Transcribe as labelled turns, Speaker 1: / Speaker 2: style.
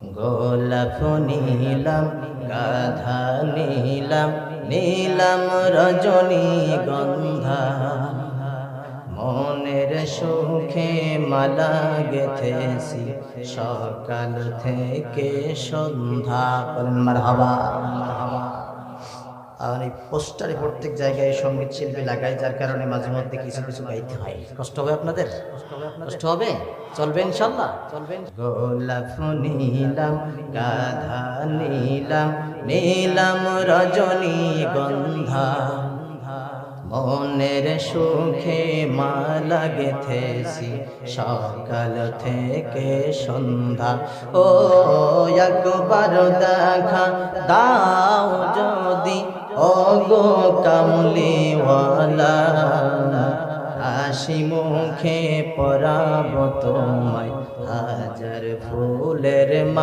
Speaker 1: গোলাপ নীলাম, গাধা নীলাম, নীলাম রজনী গন্ধা, মনের সুখে মালা গেথেছি সকাল থেকে সন্ধ্যা। বলেন মারহাবা। আর এই পোস্টারে প্রত্যেক জায়গায় সঙ্গীত শিল্পী লাগায়, যার কারণে মাঝে মধ্যে কিছু কিছু গাইতে হয়। কষ্ট হবে আপনাদের? কষ্ট হবে? চলবে ইনশাল্লাহ? চলবে। গোলাপ নীলাম, গাধা নীলাম, নীলাম রজনী গন্ধা, মনের সুখে মালা গেথেছি সকাল থেকে সন্ধ্যা। ও একবার দেখা দাও যদি, ও গো কামলিওয়ালা, হাসি মুখে পরাব তোমায় হাজার ফুলের মালা।